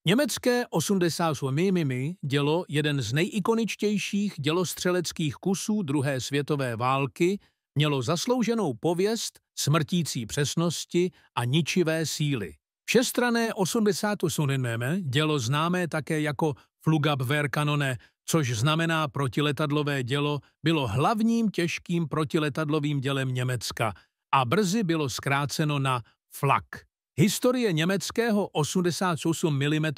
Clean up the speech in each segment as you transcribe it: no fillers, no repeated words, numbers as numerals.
Německé 88 mm dělo, jeden z nejikoničtějších dělostřeleckých kusů druhé světové války, mělo zaslouženou pověst smrtící přesnosti a ničivé síly. Všestranné 88 mm dělo známé také jako Flugabwehrkanone, což znamená protiletadlové dělo, bylo hlavním těžkým protiletadlovým dělem Německa a brzy bylo zkráceno na Flak. Historie německého 88 mm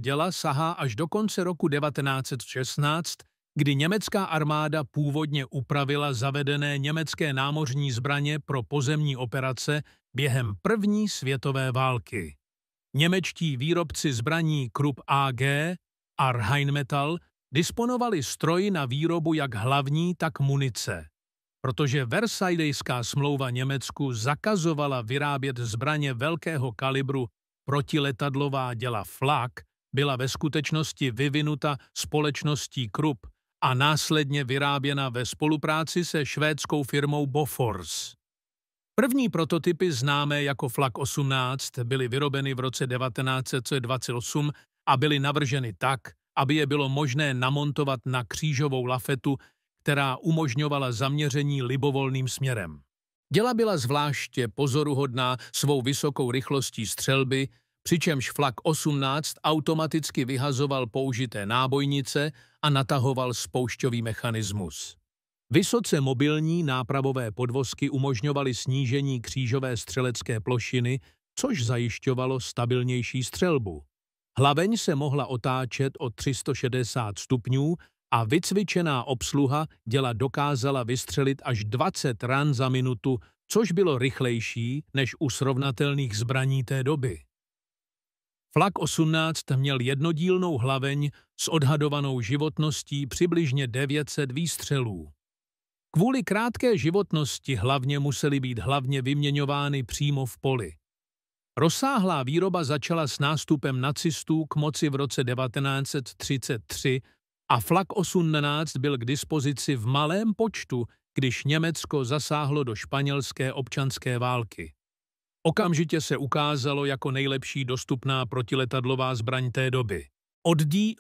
děla sahá až do konce roku 1916, kdy německá armáda původně upravila zavedené německé námořní zbraně pro pozemní operace během první světové války. Němečtí výrobci zbraní Krupp AG a Rheinmetall disponovali stroji na výrobu jak hlavní, tak munice. Protože Versailleská smlouva Německu zakazovala vyrábět zbraně velkého kalibru, protiletadlová děla Flak byla ve skutečnosti vyvinuta společností Krupp a následně vyráběna ve spolupráci se švédskou firmou Bofors. První prototypy známé jako Flak 18 byly vyrobeny v roce 1928 a byly navrženy tak, aby je bylo možné namontovat na křížovou lafetu, která umožňovala zaměření libovolným směrem. Děla byla zvláště pozoruhodná svou vysokou rychlostí střelby, přičemž Flak 18 automaticky vyhazoval použité nábojnice a natahoval spoušťový mechanismus. Vysoce mobilní nápravové podvozky umožňovaly snížení křížové střelecké plošiny, což zajišťovalo stabilnější střelbu. Hlaveň se mohla otáčet o 360 stupňů a vycvičená obsluha děla dokázala vystřelit až 20 ran za minutu, což bylo rychlejší než u srovnatelných zbraní té doby. Flak 18 měl jednodílnou hlaveň s odhadovanou životností přibližně 900 výstřelů. Kvůli krátké životnosti hlavně musely být hlavně vyměňovány přímo v poli. Rozsáhlá výroba začala s nástupem nacistů k moci v roce 1933 a Flak 18 byl k dispozici v malém počtu, když Německo zasáhlo do španělské občanské války. Okamžitě se ukázalo jako nejlepší dostupná protiletadlová zbraň té doby.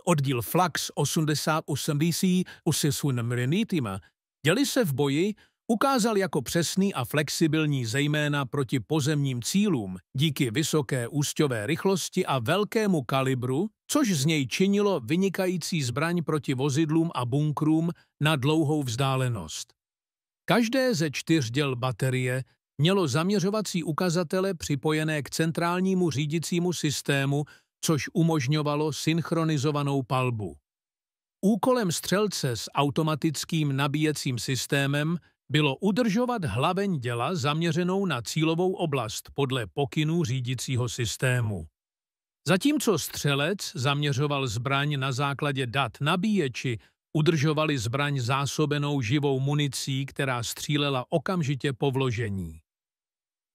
Oddíl Flak 88 mm děli se v boji ukázal jako přesný a flexibilní zejména proti pozemním cílům díky vysoké úsťové rychlosti a velkému kalibru, což z něj činilo vynikající zbraň proti vozidlům a bunkrům na dlouhou vzdálenost. Každé ze 4 děl baterie mělo zaměřovací ukazatele připojené k centrálnímu řídicímu systému, což umožňovalo synchronizovanou palbu. Úkolem střelce s automatickým nabíjecím systémem bylo udržovat hlaveň děla zaměřenou na cílovou oblast podle pokynů řídicího systému. Zatímco střelec zaměřoval zbraň na základě dat nabíječi, udržovali zbraň zásobenou živou municí, která střílela okamžitě po vložení.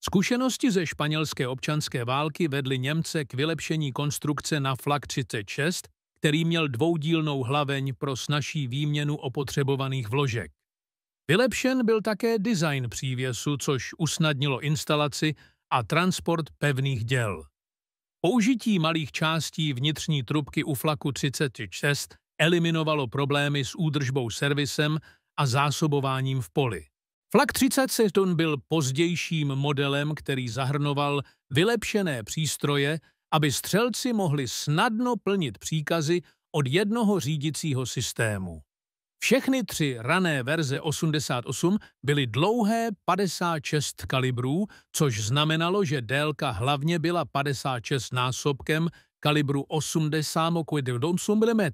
Zkušenosti ze španělské občanské války vedly Němce k vylepšení konstrukce na Flak 36, který měl dvoudílnou hlaveň pro snazší výměnu opotřebovaných vložek. Vylepšen byl také design přívěsu, což usnadnilo instalaci a transport pevných děl. Použití malých částí vnitřní trubky u Flaku 36 eliminovalo problémy s údržbou servisem a zásobováním v poli. Flak 37 byl pozdějším modelem, který zahrnoval vylepšené přístroje, aby střelci mohli snadno plnit příkazy od jednoho řídicího systému. Všechny 3 rané verze 88 byly dlouhé 56 kalibrů, což znamenalo, že délka hlavně byla 56 násobkem kalibru 88 mm.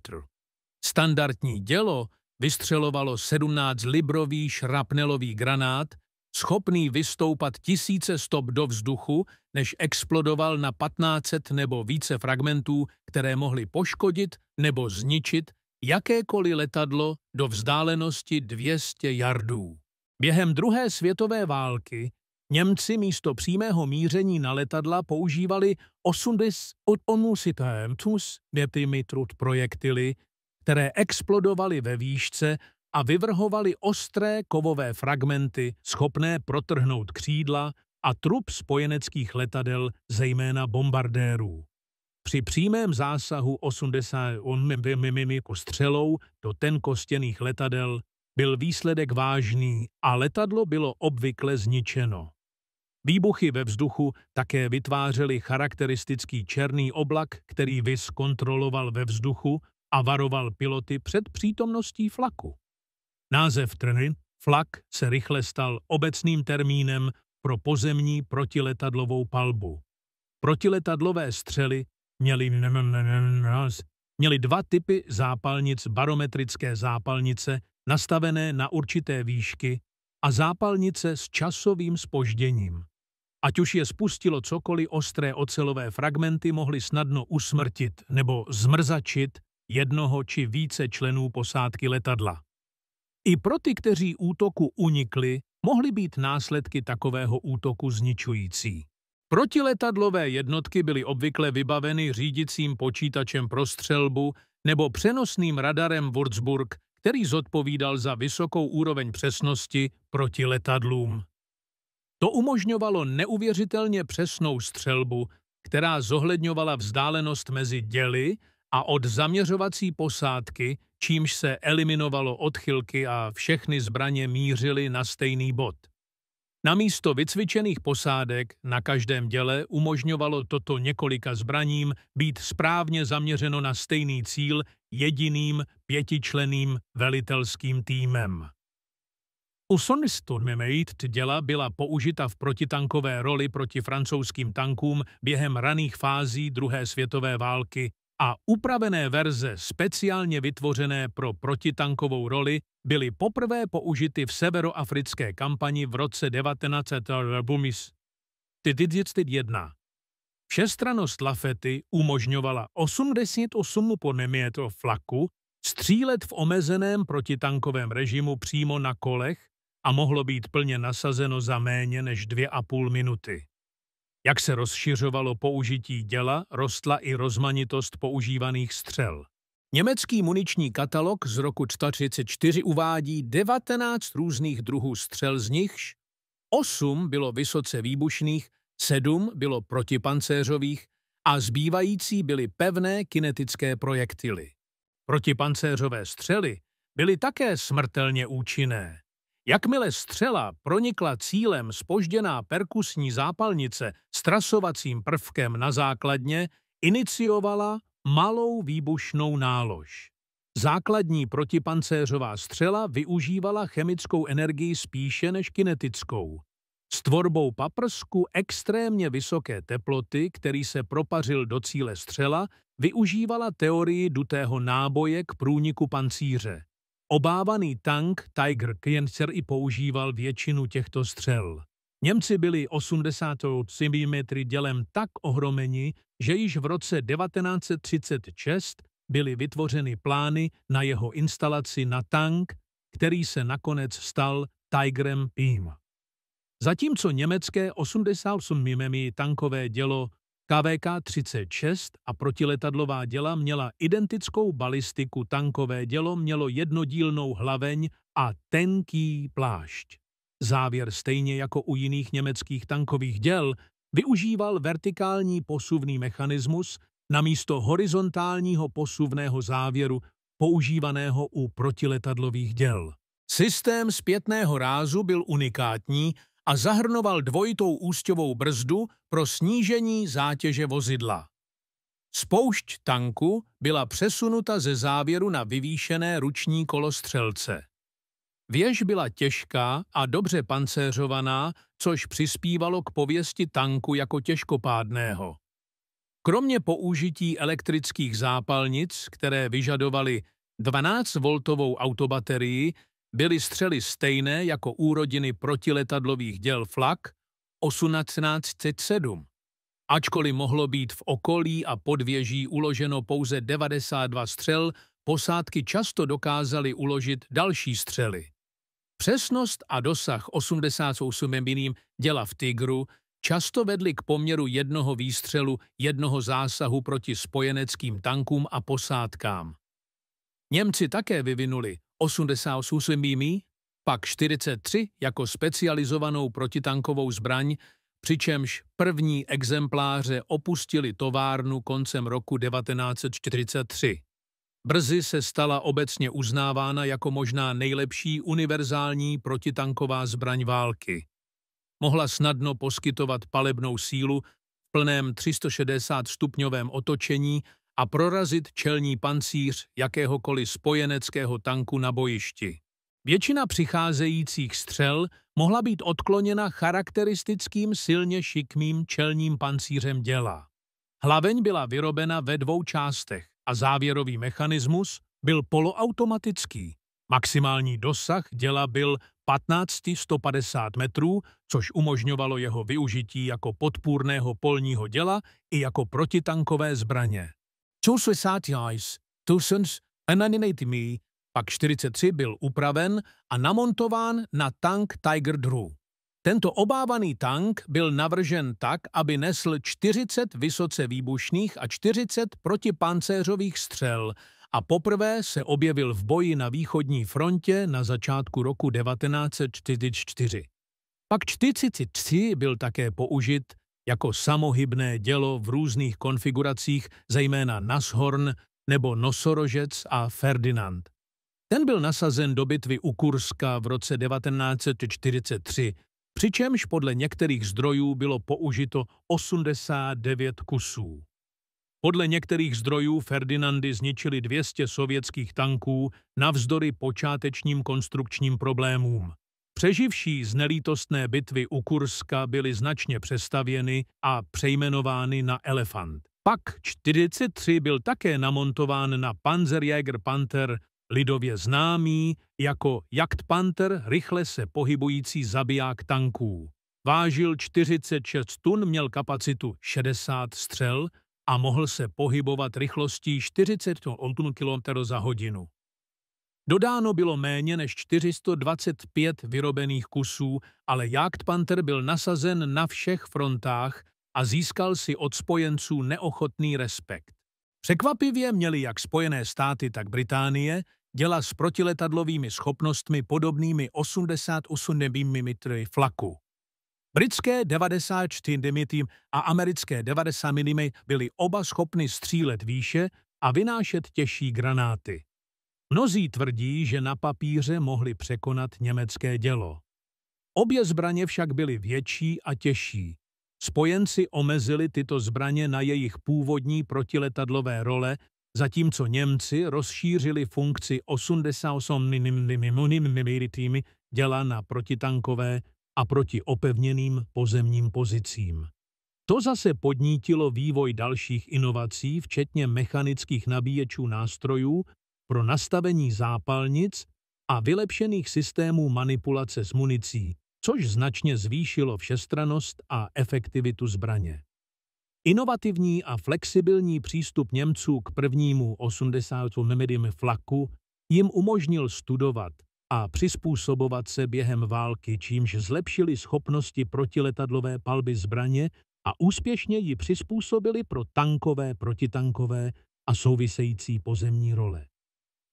Standardní dělo vystřelovalo 17-librový šrapnelový granát, schopný vystoupat tisíce stop do vzduchu, než explodoval na 1500 nebo více fragmentů, které mohly poškodit nebo zničit jakékoliv letadlo do vzdálenosti 200 yardů. Během druhé světové války Němci místo přímého míření na letadla používali 88 mm projektily, které explodovaly ve výšce a vyvrhovaly ostré kovové fragmenty schopné protrhnout křídla a trup spojeneckých letadel, zejména bombardérů. Při přímém zásahu 80 střelou do tenkostěných letadel byl výsledek vážný a letadlo bylo obvykle zničeno. Výbuchy ve vzduchu také vytvářely charakteristický černý oblak, který VIS kontroloval ve vzduchu a varoval piloty před přítomností flaku. Název trny, flak, se rychle stal obecným termínem pro pozemní protiletadlovou palbu. Protiletadlové střely měly dva typy zápalnic barometrické zápalnice nastavené na určité výšky a zápalnice s časovým zpožděním. Ať už je spustilo cokoliv, ostré ocelové fragmenty mohly snadno usmrtit nebo zmrzačit jednoho či více členů posádky letadla. I pro ty, kteří útoku unikli, mohly být následky takového útoku zničující. Protiletadlové jednotky byly obvykle vybaveny řídicím počítačem pro střelbu nebo přenosným radarem Würzburg, který zodpovídal za vysokou úroveň přesnosti proti letadlům. To umožňovalo neuvěřitelně přesnou střelbu, která zohledňovala vzdálenost mezi děly a od zaměřovací posádky, čímž se eliminovalo odchylky a všechny zbraně mířily na stejný bod. Namísto vycvičených posádek na každém děle umožňovalo toto několika zbraním být správně zaměřeno na stejný cíl jediným pětičlenným velitelským týmem. Děla byla použita v protitankové roli proti francouzským tankům během raných fází druhé světové války a upravené verze speciálně vytvořené pro protitankovou roli byly poprvé použity v severoafrické kampani v roce 1941. Všestrannost lafety umožňovala 88 mm flaku střílet v omezeném protitankovém režimu přímo na kolech a mohlo být plně nasazeno za méně než 2,5 minuty. Jak se rozšiřovalo použití děla, rostla i rozmanitost používaných střel. Německý muniční katalog z roku 1944 uvádí 19 různých druhů střel, z nichž 8 bylo vysoce výbušných, 7 bylo protipancéřových a zbývající byly pevné kinetické projektily. Protipancéřové střely byly také smrtelně účinné. Jakmile střela pronikla cílem zpožděná perkusní zápalnice s trasovacím prvkem na základně, iniciovala malou výbušnou nálož. Základní protipancéřová střela využívala chemickou energii spíše než kinetickou. S tvorbou paprsku extrémně vysoké teploty, který se propařil do cíle střela, využívala teorii dutého náboje k průniku pancíře. Obávaný tank Tiger Panzer i používal většinu těchto střel. Němci byli 83 mm dělem tak ohromeni, že již v roce 1936 byly vytvořeny plány na jeho instalaci na tank, který se nakonec stal Tigerem PIM. Zatímco německé 88 mm tankové dělo KVK-36 a protiletadlová děla měla identickou balistiku, tankové dělo mělo jednodílnou hlaveň a tenký plášť. Závěr, stejně jako u jiných německých tankových děl, využíval vertikální posuvný mechanismus namísto horizontálního posuvného závěru používaného u protiletadlových děl. Systém zpětného rázu byl unikátní a zahrnoval dvojitou úsťovou brzdu pro snížení zátěže vozidla. Spoušť tanku byla přesunuta ze závěru na vyvýšené ruční kolo střelce. Věž byla těžká a dobře pancéřovaná, což přispívalo k pověsti tanku jako těžkopádného. Kromě použití elektrických zápalnic, které vyžadovaly 12-voltovou autobaterii, byly střely stejné jako úrodiny protiletadlových děl Flak 1807. Ačkoliv mohlo být v okolí a pod věží uloženo pouze 92 střel, posádky často dokázaly uložit další střely. Přesnost a dosah 88 mm děla v Tigru často vedly k poměru jednoho výstřelu, jednoho zásahu proti spojeneckým tankům a posádkám. Němci také vyvinuli 88 mm, pak 43 jako specializovanou protitankovou zbraň přičemž první exempláře opustili továrnu koncem roku 1943. Brzy se stala obecně uznávána jako možná nejlepší univerzální protitanková zbraň války. Mohla snadno poskytovat palebnou sílu v plném 360-stupňovém otočení a prorazit čelní pancíř jakéhokoliv spojeneckého tanku na bojišti. Většina přicházejících střel mohla být odkloněna charakteristickým silně šikmým čelním pancířem děla. Hlaveň byla vyrobena ve dvou částech a závěrový mechanismus byl poloautomatický. Maximální dosah děla byl 1550 metrů, což umožňovalo jeho využití jako podpůrného polního děla i jako protitankové zbraně. Pak 43 byl upraven a namontován na tank Tiger II. Tento obávaný tank byl navržen tak, aby nesl 40 vysoce výbušných a 40 protipancéřových střel a poprvé se objevil v boji na východní frontě na začátku roku 1944. Pak 43 byl také použit jako samohybné dělo v různých konfiguracích, zejména Nashorn nebo Nosorožec a Ferdinand. Ten byl nasazen do bitvy u Kurska v roce 1943, přičemž podle některých zdrojů bylo použito 89 kusů. Podle některých zdrojů Ferdinandy zničily 200 sovětských tanků navzdory počátečním konstrukčním problémům. Přeživší z nelítostné bitvy u Kurska byly značně přestavěny a přejmenovány na Elefant. Pak 43 byl také namontován na Panzerjäger Panther, lidově známý jako Jagdpanther, rychle se pohybující zabiják tanků. Vážil 46 tun, měl kapacitu 60 střel a mohl se pohybovat rychlostí 48 km za hodinu. Dodáno bylo méně než 425 vyrobených kusů, ale Jagdpanther byl nasazen na všech frontách a získal si od spojenců neochotný respekt. Překvapivě měly jak Spojené státy, tak Británie děla s protiletadlovými schopnostmi podobnými 88 mm flaku. Britské 94 mm a americké 90 mm byly oba schopny střílet výše a vynášet těžší granáty. Mnozí tvrdí, že na papíře mohli překonat německé dělo. Obě zbraně však byly větší a těžší. Spojenci omezili tyto zbraně na jejich původní protiletadlové role, zatímco Němci rozšířili funkci 88 mm děla na protitankové a proti opevněným pozemním pozicím. To zase podnítilo vývoj dalších inovací, včetně mechanických nabíječů nástrojů pro nastavení zápalnic a vylepšených systémů manipulace s municí, což značně zvýšilo všestrannost a efektivitu zbraně. Inovativní a flexibilní přístup Němců k prvnímu 88 mm flaku jim umožnil studovat a přizpůsobovat se během války, čímž zlepšili schopnosti protiletadlové palby zbraně a úspěšně ji přizpůsobili pro tankové, protitankové a související pozemní role.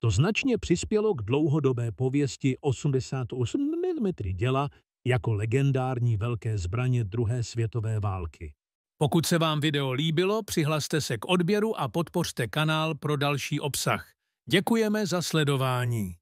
To značně přispělo k dlouhodobé pověsti 88 mm děla jako legendární velké zbraně druhé světové války. Pokud se vám video líbilo, přihlaste se k odběru a podpořte kanál pro další obsah. Děkujeme za sledování.